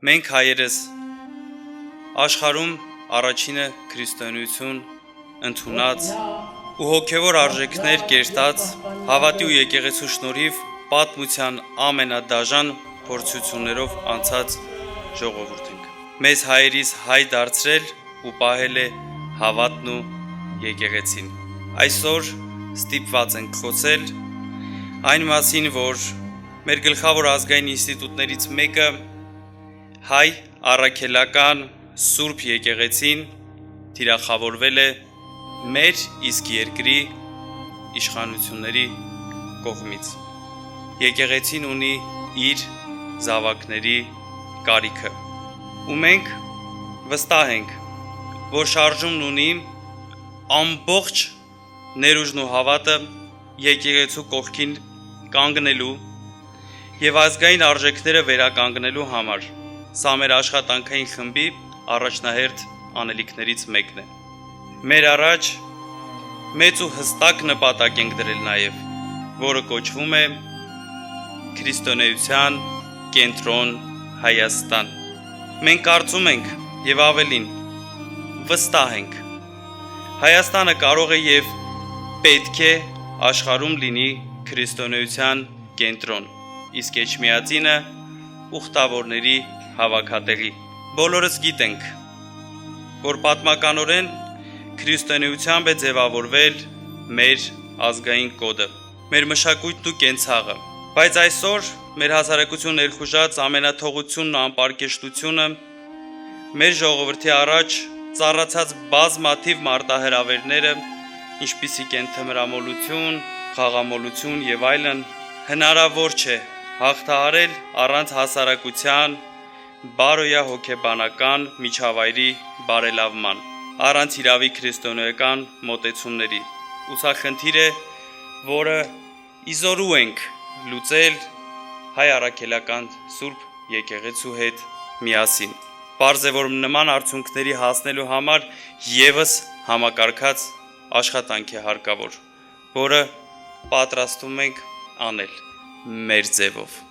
Մենք հայերս աշխարհում առաջինը քրիստոնեություն ընդունած ու հոգևոր արժեքներ կերտած հավատի ու եկեղեցու շնորհիվ պատմության ամենադաժան փորձություններով անցած ժողովուրդ ենք։ Մեզ հայերիս հայ դարձրել ու պահել է հավատն ու եկեղեցին։ Այսօր ստիպված ենք խոսել այն մասին, որ մեր գլխավոր ազգային ինստիտուտներից մեկը հայ առաքելական Սուրբ եկեղեցին թիրախավորվել է մեր իսկ երկրի իշխանությունների կողմից։ Եկեղեցին ունի իր զավակների կարիքը։ Ու մենք վստահ ենք, որ շարժումն ունի ամբողջ ներուժն ու հավատը եկեղեցու կողքին կանգնելու եւ ազգային արժեքները վերականգնելու համար։ Սա մեր աշխատանքային խմբի առաջնահերթ անելիքներից մեկն է։ Մեր առաջ մեծ ու հստակ նպատակ ենք դրել նաեւ, որը կոչվում է քրիստոնեության կենտրոն Հայաստան։ Մենք կարծում ենք եւ ավելին վստահ ենք, Հայաստանը կարող է եւ պետք է աշխարհում լինի քրիստոնեության կենտրոն, իսկ Էջմիածինը ուխտավորների հավաքատեղի։ Բոլորս գիտենք, որ պատմականորեն քրիստոնեությամբ է ձևավորվել մեր ազգային կոդը, մեր մշակույթն ու կենցաղը, բայց այսօր մեր հասարակություն ներխուժած ամենաթողությունն ու անպարկեշտությունը մեր ժողովրդի առաջ ծառացած բազմաթիվ մարտահրավերները, ինչպիսիք են թմրամոլություն, խաղամոլություն եւ այլն, հնարավոր չէ հաղթահարել առանց հասարակության բարոյահոգեբանական միջավայրի բարելավման, առանց իրավի քրիստոնեական մոտեցումների։ Ու սա խնդիր է, որը իզորու ենք լուծել հայ առաքելական Սուրբ եկեղեցու հետ միասին։ Պարզ է, որ նման արդյունքների հասնելու համար եւս համակարգած աշխատանք է հարկավոր, որը պատրաստվում ենք անել մեր ձևով։